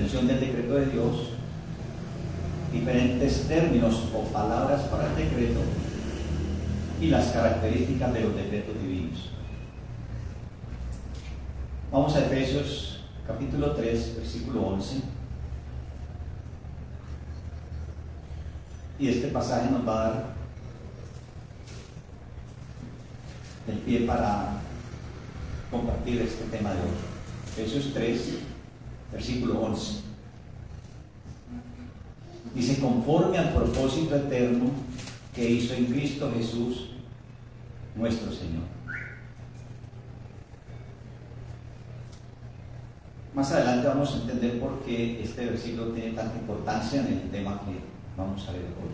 comprensión del decreto de Dios, diferentes términos o palabras para el decreto y las características de los decretos divinos. Vamos a Efesios capítulo 3, versículo 11. Y este pasaje nos va a dar el pie para compartir este tema de hoy. Efesios 3, versículo 11. Dice: conforme al propósito eterno que hizo en Cristo Jesús, nuestro Señor. Más adelante vamos a entender por qué este versículo tiene tanta importancia en el tema que vamos a ver hoy.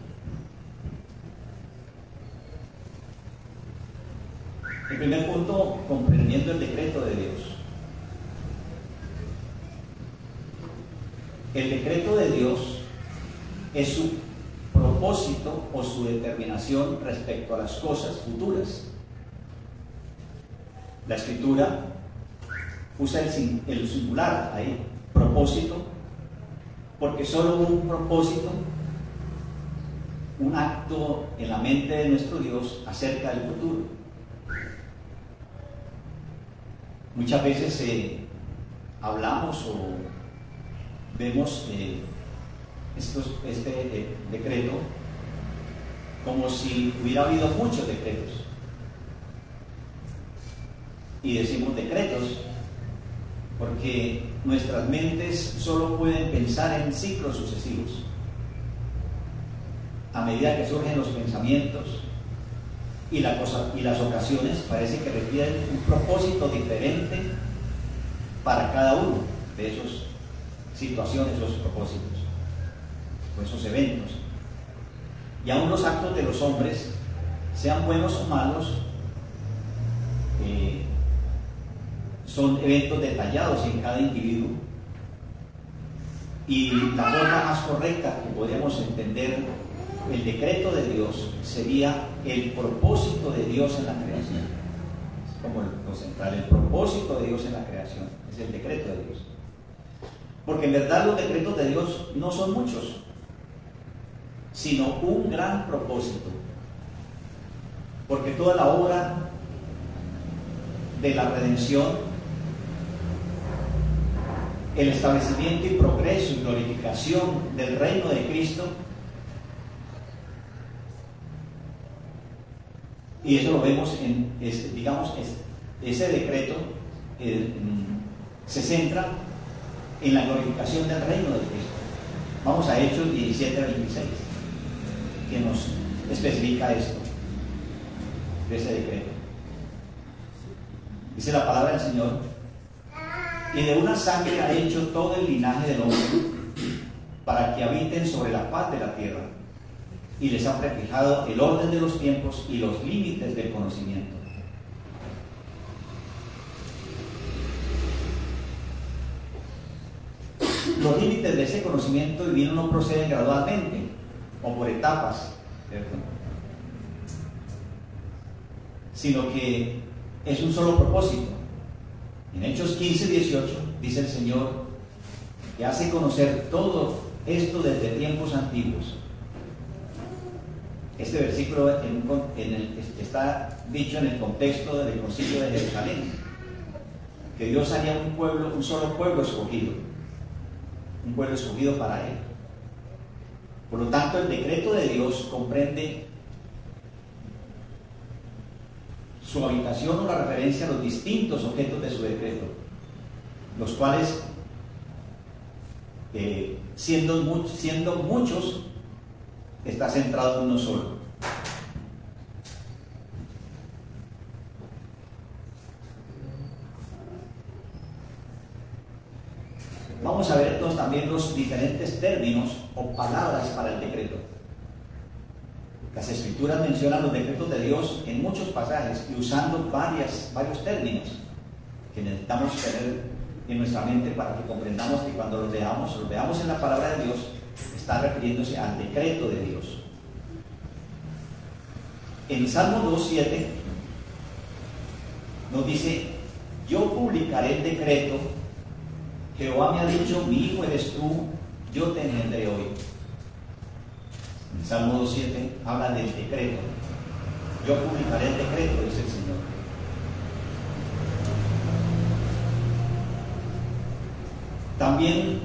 El primer punto, comprendiendo el decreto de Dios. El decreto de Dios es su propósito o su determinación respecto a las cosas futuras. La Escritura usa el singular ahí, propósito, porque solo un propósito, un acto en la mente de nuestro Dios acerca del futuro. Muchas veces hablamos o vemos este decreto como si hubiera habido muchos decretos. Y decimos decretos porque nuestras mentes solo pueden pensar en ciclos sucesivos. A medida que surgen los pensamientos y las ocasiones, parece que requieren un propósito diferente para cada uno de esas situaciones, esos propósitos, o esos eventos. Y aún los actos de los hombres, sean buenos o malos, son eventos detallados en cada individuo. Y la forma más correcta que podríamos entender el decreto de Dios sería el propósito de Dios en la creación. Es como lo central, el propósito de Dios en la creación es el decreto de Dios. Porque en verdad los decretos de Dios no son muchos, sino un gran propósito. Porque toda la obra de la redención, el establecimiento y progreso y glorificación del reino de Cristo, y eso lo vemos en, ese decreto se centra en la glorificación del reino de Cristo. Vamos a Hechos 17:26, que nos especifica esto, de ese decreto. Dice la palabra del Señor: y de una sangre ha hecho todo el linaje del hombre, para que habiten sobre la faz de la tierra, y les ha prefijado el orden de los tiempos y los límites del conocimiento. Los límites de ese conocimiento divino no proceden gradualmente o por etapas, ¿cierto?, sino que es un solo propósito. En Hechos 15:18 dice el Señor que hace conocer todo esto desde tiempos antiguos. Este versículo está dicho en el contexto del concilio de Jerusalén, que Dios haría un solo pueblo escogido, un pueblo escogido para Él. Por lo tanto, el decreto de Dios comprende su habitación o la referencia a los distintos objetos de su decreto, los cuales, siendo muchos, está centrado en uno solo. Vamos a ver entonces también los diferentes términos o palabras para el decreto. Las Escrituras mencionan los decretos de Dios en muchos pasajes y usando varios términos que necesitamos tener en nuestra mente para que comprendamos que cuando los veamos en la palabra de Dios, está refiriéndose al decreto de Dios. En Salmo 2:7 nos dice: yo publicaré el decreto Jehová me ha dicho, mi hijo eres tú, yo te engendré hoy. En Salmo 2:7 habla del decreto. Yo publicaré el decreto, dice el Señor. También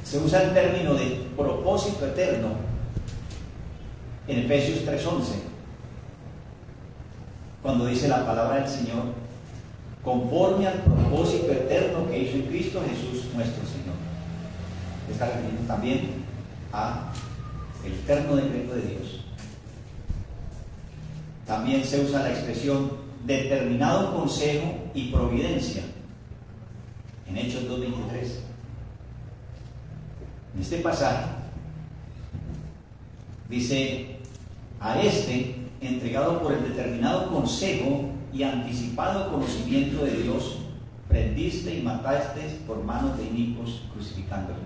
se usa el término de propósito eterno en Efesios 3:11, cuando dice la palabra del Señor, conforme al propósito eterno que hizo en Cristo Jesús nuestro Señor. Está refiriendo también a el eterno decreto de Dios. También se usa la expresión determinado consejo y providencia en Hechos 2:23. En este pasaje dice, a este, entregado por el determinado consejo y anticipado conocimiento de Dios, prendiste y mataste por manos de inicuos, crucificándolo.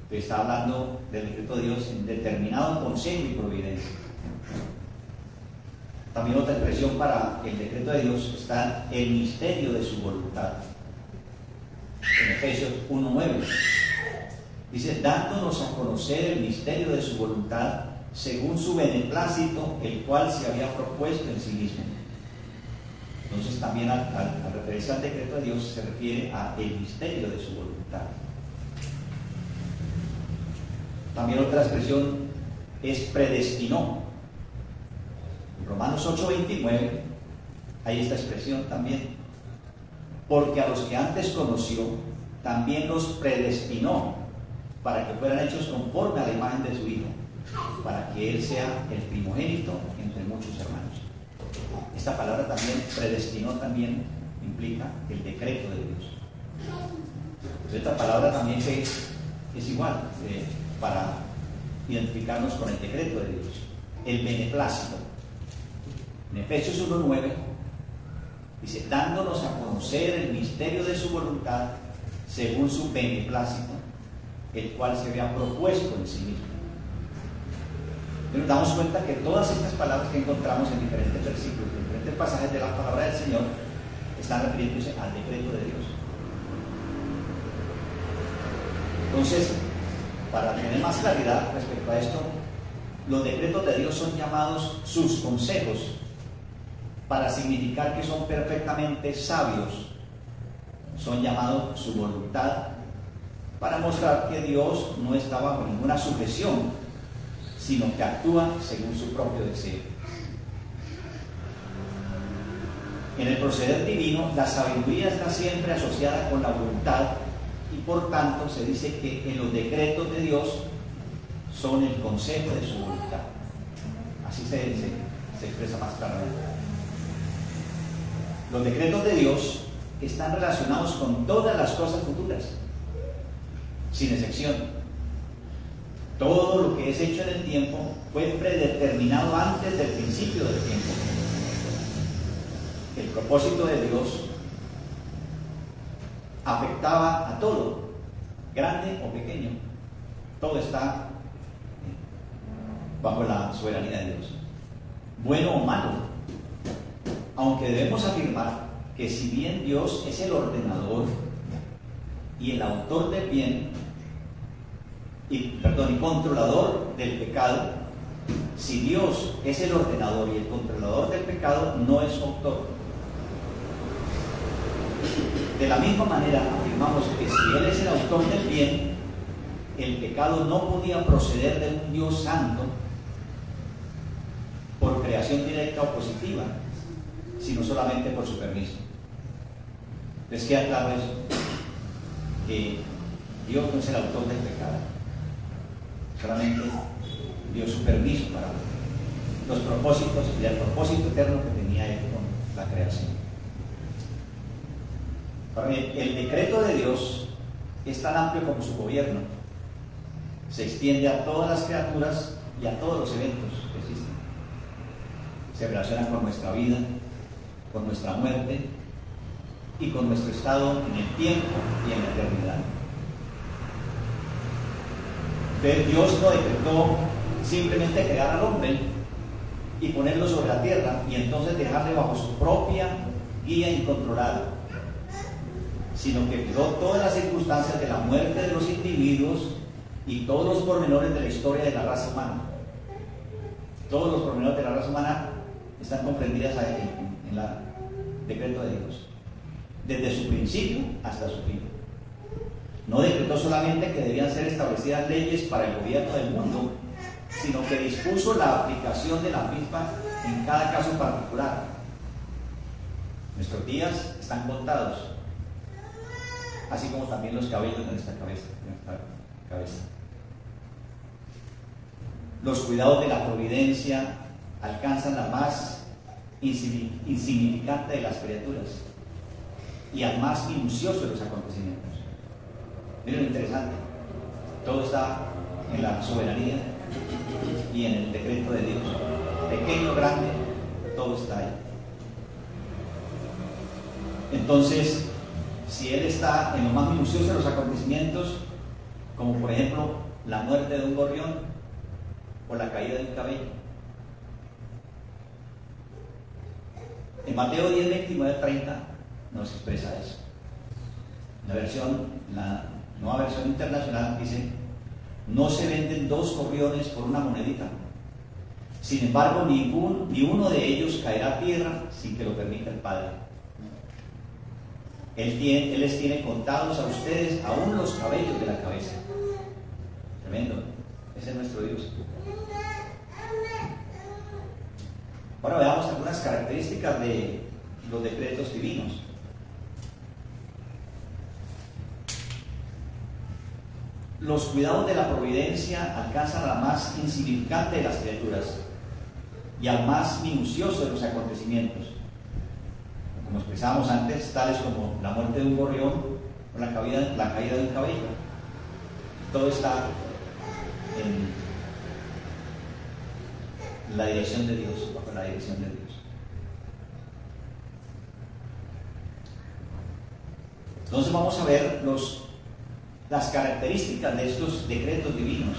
Está hablando del decreto de Dios en determinado consejo y providencia. También otra expresión para el decreto de Dios está el misterio de su voluntad. En Efesios 1:9 dice, dándonos a conocer el misterio de su voluntad según su beneplácito, el cual se había propuesto en sí mismo. Entonces también al referirse al decreto de Dios se refiere a el misterio de su voluntad. También otra expresión es predestinó. En Romanos 8:29 hay esta expresión también. Porque a los que antes conoció, también los predestinó para que fueran hechos conforme a la imagen de su Hijo, para que Él sea el primogénito entre muchos hermanos. Esta palabra también, predestinó, también implica el decreto de Dios. Esta palabra también es igual para identificarnos con el decreto de Dios. El beneplácito. En Efesios 1:9 dice, dándonos a conocer el misterio de su voluntad según su beneplácito, el cual se había propuesto en sí mismo. Y nos damos cuenta que todas estas palabras que encontramos en diferentes versículos, en diferentes pasajes de la palabra del Señor, están refiriéndose al decreto de Dios. Entonces, para tener más claridad respecto a esto, los decretos de Dios son llamados sus consejos, para significar que son perfectamente sabios. Son llamados su voluntad, para mostrar que Dios no está bajo ninguna sujeción, sino que actúa según su propio deseo. En el proceder divino, la sabiduría está siempre asociada con la voluntad y por tanto se dice que en los decretos de Dios son el consejo de su voluntad. Así se expresa más claramente. Los decretos de Dios están relacionados con todas las cosas futuras, sin excepción. Todo lo que es hecho en el tiempo fue predeterminado antes del principio del tiempo. El propósito de Dios afectaba a todo, grande o pequeño. Todo está bajo la soberanía de Dios, bueno o malo. Aunque debemos afirmar que si bien Dios es el ordenador y el autor del bien, y controlador del pecado, si Dios es el ordenador y el controlador del pecado, no es su autor. De la misma manera afirmamos que si Él es el autor del bien, el pecado no podía proceder de un Dios santo por creación directa o positiva, sino solamente por su permiso. ¿Les queda claro eso? Que Dios no es el autor del pecado, solamente dio su permiso para los propósitos y el propósito eterno que tenía Él con la creación. Para mí, el decreto de Dios es tan amplio como su gobierno. Se extiende a todas las criaturas y a todos los eventos que existen. Se relacionan con nuestra vida, con nuestra muerte y con nuestro estado en el tiempo y en la eternidad. Entonces, Dios no decretó simplemente crear al hombre y ponerlo sobre la tierra y entonces dejarle bajo su propia guía incontrolada, sino que fijó todas las circunstancias de la muerte de los individuos y todos los pormenores de la historia de la raza humana. Todos los pormenores de la raza humana están comprendidas en el decreto de Dios, desde su principio hasta su fin. No decretó solamente que debían ser establecidas leyes para el gobierno del mundo, sino que dispuso la aplicación de la misma en cada caso particular. Nuestros días están contados, así como también los cabellos de nuestra cabeza. Los cuidados de la providencia alcanzan la más insignificante de las criaturas y al más minucioso de los acontecimientos. Miren lo interesante, todo está en la soberanía y en el decreto de Dios. Pequeño, grande, todo está ahí. Entonces, si Él está en lo más minucioso de los acontecimientos, como por ejemplo la muerte de un gorrión o la caída de un cabello. En Mateo 10, 29, 30 nos expresa eso. La nueva versión internacional dice: no se venden dos gorriones por una monedita. Sin embargo, ni uno de ellos caerá a tierra sin que lo permita el Padre. Él les tiene contados a ustedes aún los cabellos de la cabeza. Tremendo. Ese es nuestro Dios. Ahora veamos algunas características de los decretos divinos. Los cuidados de la providencia alcanzan a la más insignificante de las criaturas y al más minucioso de los acontecimientos, como expresamos antes, tales como la muerte de un gorrión o la caída de un cabello. Todo está en la dirección de Dios, bajo la dirección de Dios. Entonces vamos a ver las características de estos decretos divinos.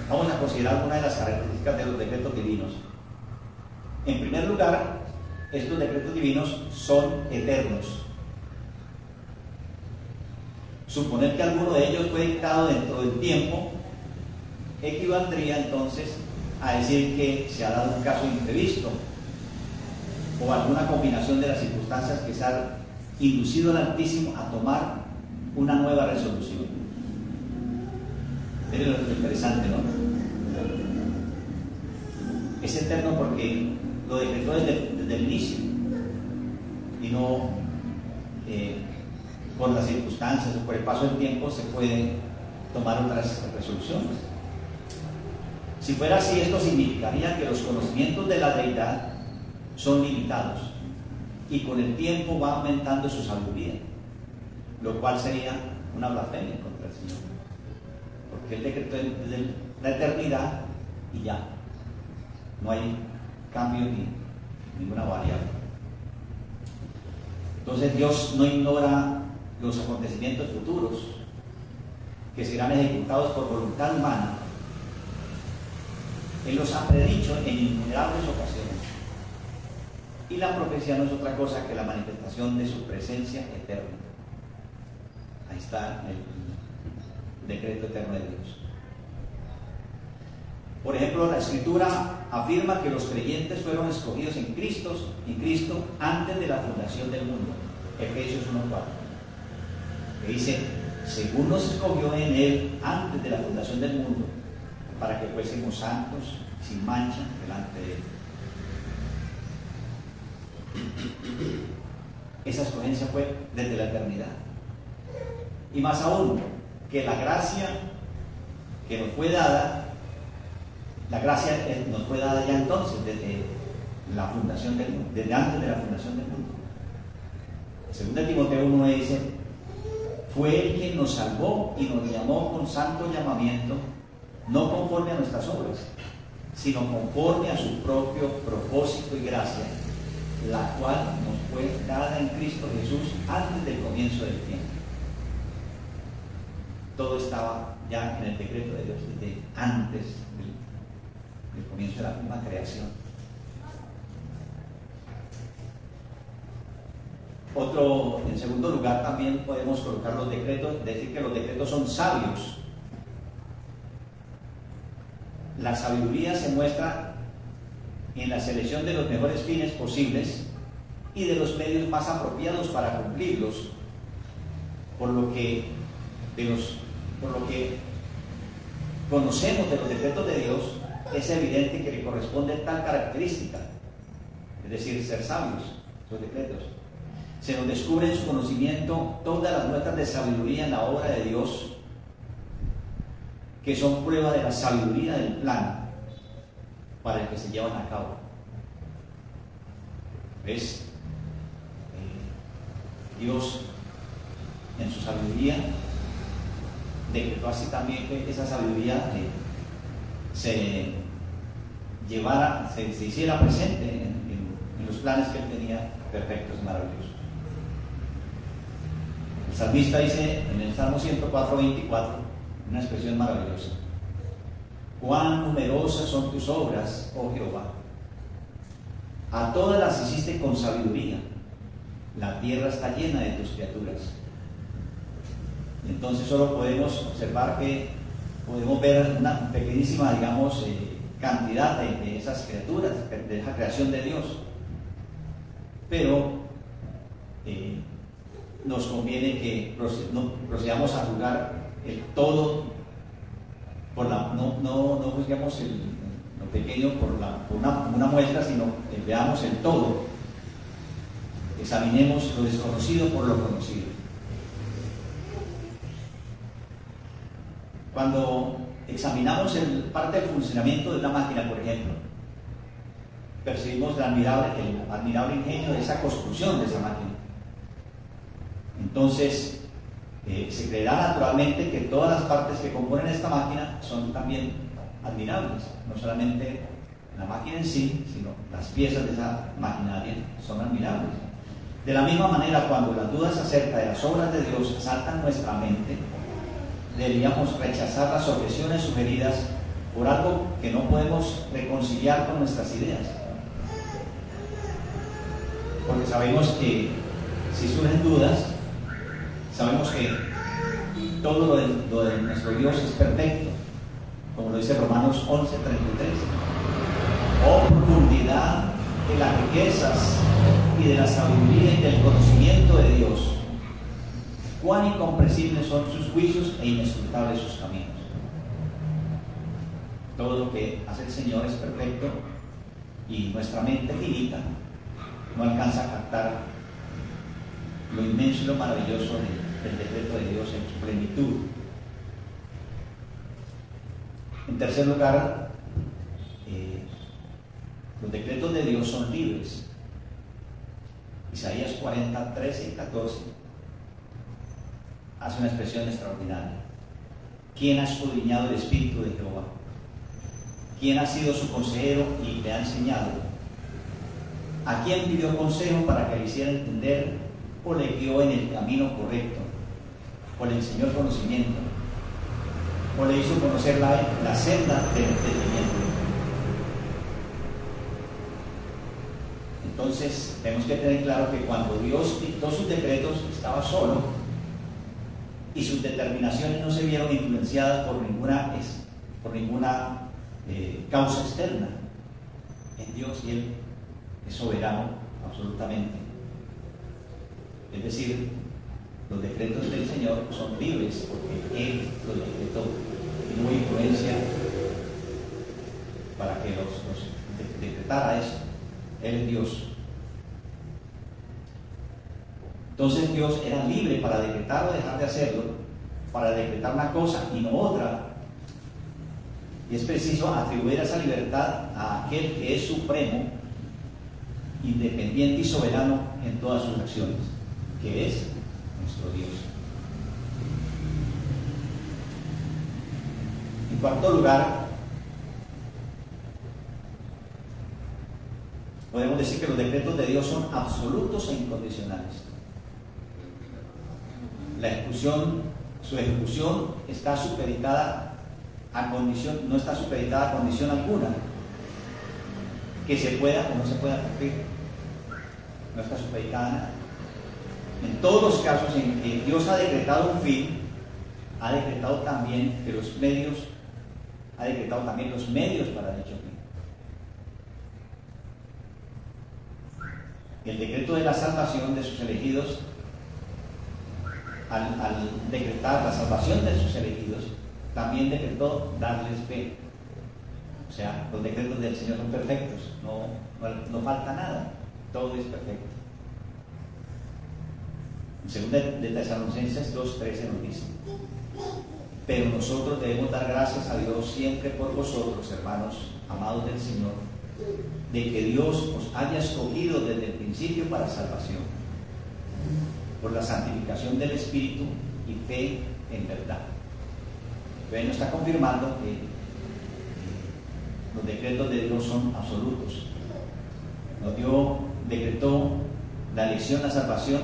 Vamos a considerar algunas de las características de los decretos divinos. En primer lugar, estos decretos divinos son eternos. Suponer que alguno de ellos fue dictado dentro del tiempo equivaldría entonces a decir que se ha dado un caso imprevisto o alguna combinación de las circunstancias que se ha inducido al Altísimo a tomar una nueva resolución. Miren lo interesante, ¿no? Es eterno porque lo decretó desde el inicio y no por las circunstancias o por el paso del tiempo se pueden tomar otras resoluciones. Si fuera así, esto significaría que los conocimientos de la deidad son limitados y con el tiempo va aumentando su sabiduría, lo cual sería una blasfemia contra el Señor, porque Él decretó desde la eternidad y ya no hay cambio ni ninguna variable. Entonces Dios no ignora los acontecimientos futuros que serán ejecutados por voluntad humana. Él los ha predicho en innumerables ocasiones. Y la profecía no es otra cosa que la manifestación de su presencia eterna. Ahí está el decreto eterno de Dios. Por ejemplo, la Escritura afirma que los creyentes fueron escogidos en Cristo antes de la fundación del mundo. Efesios 1:4. Que dice: según nos escogió en Él antes de la fundación del mundo, para que fuésemos santos, sin mancha, delante de Él. Esa escogencia fue desde la eternidad. Y más aún, que la gracia que nos fue dada, nos fue dada ya entonces, desde la fundación del mundo, desde antes de la fundación del mundo. Según Timoteo 1 dice: fue Él quien nos salvó y nos llamó con santo llamamiento, no conforme a nuestras obras, sino conforme a su propio propósito y gracia, la cual nos fue dada en Cristo Jesús antes del comienzo del tiempo. Todo estaba ya en el decreto de Dios desde antes del comienzo de la misma creación. En segundo lugar, también podemos colocar los decretos, decir que los decretos son sabios. La sabiduría se muestra en la selección de los mejores fines posibles y de los medios más apropiados para cumplirlos, por lo que conocemos de los decretos de Dios, es evidente que le corresponde tal característica, es decir, ser sabios, los decretos. Se nos descubre en su conocimiento todas las muestras de sabiduría en la obra de Dios, que son prueba de la sabiduría del plan para el que se llevan a cabo. ¿Ves? Dios, en su sabiduría, decretó así también que esa sabiduría se hiciera presente en los planes que Él tenía perfectos y maravillosos. El salmista dice en el Salmo 104:24 una expresión maravillosa: cuán numerosas son tus obras, oh Jehová, a todas las hiciste con sabiduría, la tierra está llena de tus criaturas. Entonces solo podemos observar que podemos ver una pequeñísima, digamos, cantidad de esas criaturas, de esa creación de Dios, pero nos conviene que procedamos a juzgar el todo, no juzguemos lo pequeño por una muestra, sino veamos el todo, examinemos lo desconocido por lo conocido. Cuando examinamos parte del funcionamiento de una máquina, por ejemplo, percibimos el admirable ingenio de esa construcción de esa máquina. Entonces, se creerá naturalmente que todas las partes que componen esta máquina son también admirables, no solamente la máquina en sí, sino las piezas de esa maquinaria son admirables. De la misma manera, cuando las dudas acerca de las obras de Dios asaltan nuestra mente, deberíamos rechazar las objeciones sugeridas por algo que no podemos reconciliar con nuestras ideas, porque sabemos que si surgen dudas, sabemos que todo lo de nuestro Dios es perfecto, como lo dice Romanos 11:33. Oh profundidad de las riquezas y de la sabiduría y del conocimiento de Dios, cuán incomprensibles son sus juicios e inescrutables sus caminos. Todo lo que hace el Señor es perfecto y nuestra mente finita no alcanza a captar lo inmenso y lo maravilloso del decreto de Dios en su plenitud. En tercer lugar, los decretos de Dios son libres. Isaías 40:13-14 hace una expresión extraordinaria. ¿Quién ha escudriñado el espíritu de Jehová? ¿Quién ha sido su consejero y le ha enseñado? ¿A quién pidió consejo para que le hiciera entender, o le guió en el camino correcto, o le enseñó el conocimiento, o le hizo conocer la senda del entendimiento? Entonces tenemos que tener claro que cuando Dios dictó sus decretos estaba solo y sus determinaciones no se vieron influenciadas por ninguna causa externa. En Dios, y Él es soberano absolutamente. Es decir, los decretos del Señor son libres porque Él los decretó y no hubo influencia para que los decretara eso. Él es Dios. Entonces Dios era libre para decretar o dejar de hacerlo, para decretar una cosa y no otra. Y es preciso atribuir esa libertad a aquel que es supremo, independiente y soberano en todas sus acciones, que es nuestro Dios. En cuarto lugar, podemos decir que los decretos de Dios son absolutos e incondicionales. Su ejecución está supeditada a condición, no está supeditada a condición alguna que se pueda o no se pueda cumplir. No está supeditada a nada. En todos los casos en que Dios ha decretado un fin, ha decretado también que los medios, ha decretado también los medios para dicho fin. El decreto de la salvación de sus elegidos, al decretar la salvación de sus elegidos, también decretó darles fe. O sea, los decretos del Señor son perfectos, no falta nada, todo es perfecto. En 2 de Tesalonicenses 2:13 nos dice: pero nosotros debemos dar gracias a Dios siempre por vosotros, hermanos amados del Señor, de que Dios os haya escogido desde el principio para salvación, por la santificación del Espíritu y fe en verdad. Pero nos está confirmando que los decretos de Dios son absolutos. Decretó la elección, la salvación,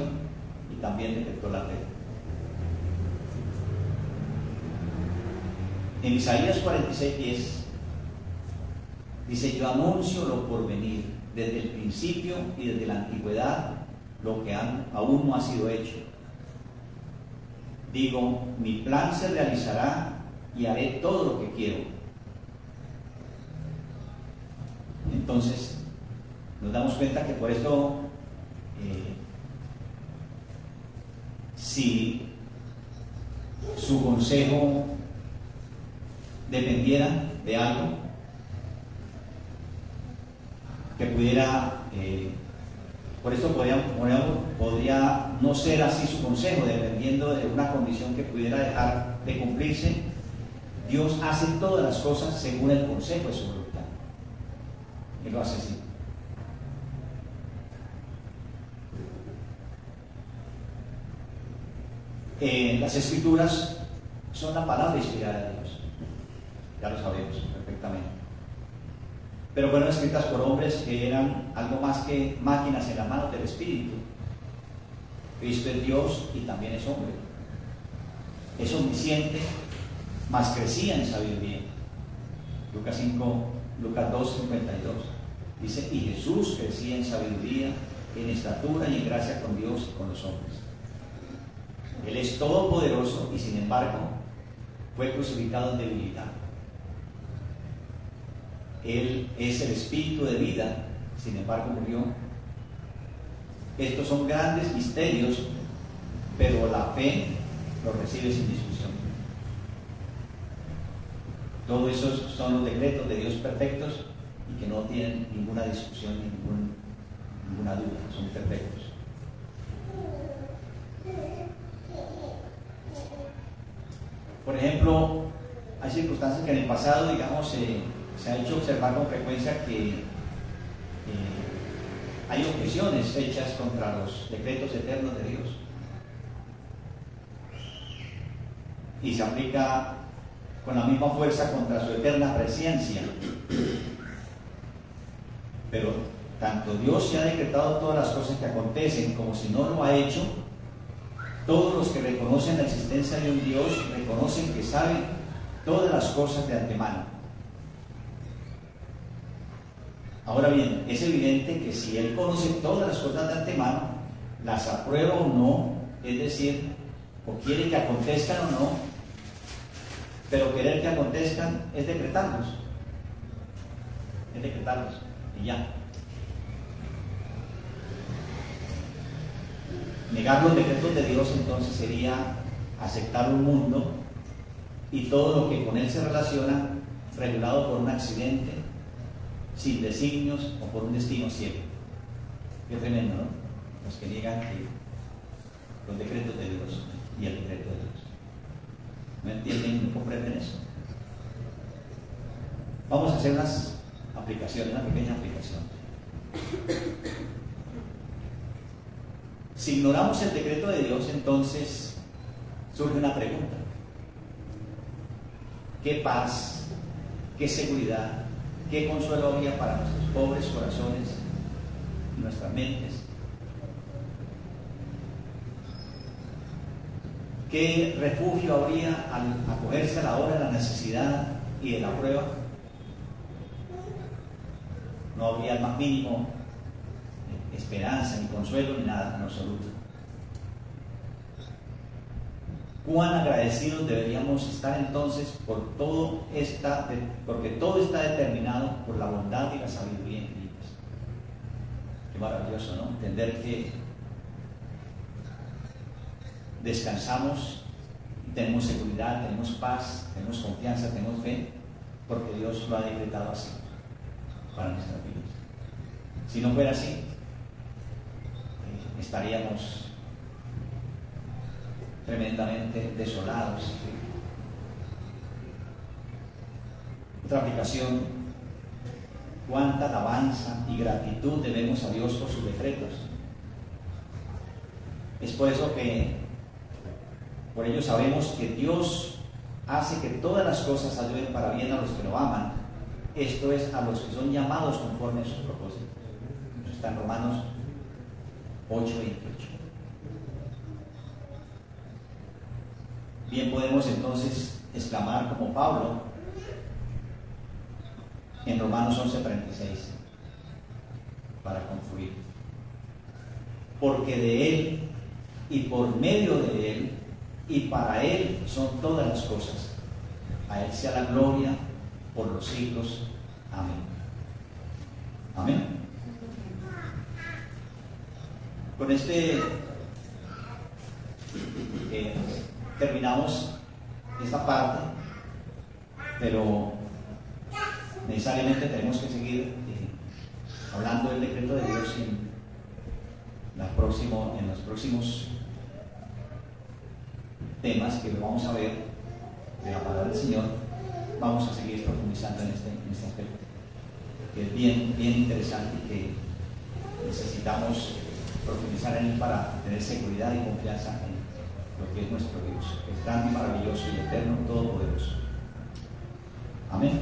y también decretó la fe. En Isaías 46:10 dice: yo anuncio lo por venir, desde el principio y desde la antigüedad, lo que aún no ha sido hecho. Digo, mi plan se realizará y haré todo lo que quiero. Entonces, nos damos cuenta que por esto, si su consejo dependiera de algo que pudiera, por eso podría no ser así su consejo, dependiendo de una condición que pudiera dejar de cumplirse. Dios hace todas las cosas según el consejo de su voluntad. Él lo hace así. Las Escrituras son la palabra inspirada de Dios. Ya lo sabemos perfectamente. Pero fueron escritas por hombres que eran algo más que máquinas en las manos del Espíritu. Cristo es Dios y también es hombre. Es omnisciente, mas crecía en sabiduría. Lucas 2:52 dice: y Jesús crecía en sabiduría, en estatura y en gracia con Dios y con los hombres. Él es todopoderoso y sin embargo fue crucificado en debilidad. Él es el espíritu de vida, sin embargo murió. Estos son grandes misterios, pero la fe los recibe sin discusión. Todos esos son los decretos de Dios perfectos y que no tienen ninguna discusión ni ninguna duda, son perfectos. Por ejemplo, hay circunstancias que en el pasado, digamos, se ha hecho observar con frecuencia que hay objeciones hechas contra los decretos eternos de Dios. Y se aplica con la misma fuerza contra su eterna presencia. Pero tanto Dios se ha decretado todas las cosas que acontecen, como si no lo ha hecho, todos los que reconocen la existencia de un Dios reconocen que sabe todas las cosas de antemano. Ahora bien, es evidente que si Él conoce todas las cosas de antemano, las aprueba o no, es decir, o quiere que acontezcan o no, pero querer que acontezcan es decretarlos. Es decretarlos, y ya. Negar los decretos de Dios entonces sería aceptar un mundo y todo lo que con él se relaciona regulado por un accidente, sin designios o por un destino ciego. Qué tremendo, ¿no? Los que niegan que los decretos de Dios y el decreto de Dios. ¿No entienden, no comprenden eso? Vamos a hacer unas aplicaciones, una pequeña aplicación. Si ignoramos el decreto de Dios, entonces surge una pregunta: ¿qué paz, qué seguridad, qué consuelo habría para nuestros pobres corazones y nuestras mentes? ¿Qué refugio habría al acogerse a la hora de la necesidad y de la prueba? No habría el más mínimo esperanza, ni consuelo, ni nada en absoluto. cuán agradecidos deberíamos estar entonces porque todo está determinado por la bondad y la sabiduría infinitas. Qué maravilloso, ¿no? Entender que descansamos, tenemos seguridad, tenemos paz, tenemos confianza, tenemos fe, porque Dios lo ha decretado así para nuestras vidas. Si no fuera así, estaríamos tremendamente desolados. Otra aplicación: cuánta alabanza y gratitud debemos a Dios por sus decretos. Es por eso que, por ello sabemos que Dios hace que todas las cosas ayuden para bien a los que lo aman, esto es, a los que son llamados conforme a sus propósitos. Eso está en Romanos 8:28. Bien, podemos entonces exclamar como Pablo en Romanos 11:36 para concluir: porque de Él y por medio de Él y para Él son todas las cosas. A Él sea la gloria por los siglos. Amén. Amén. Con este terminamos esta parte, pero necesariamente tenemos que seguir hablando del decreto de Dios en los próximos temas que vamos a ver de la palabra del Señor. Vamos a seguir profundizando en este aspecto, que es bien interesante y que necesitamos profundizar en él para tener seguridad y confianza en lo que es nuestro Dios, que es grande, maravilloso y eterno, todopoderoso. Amén.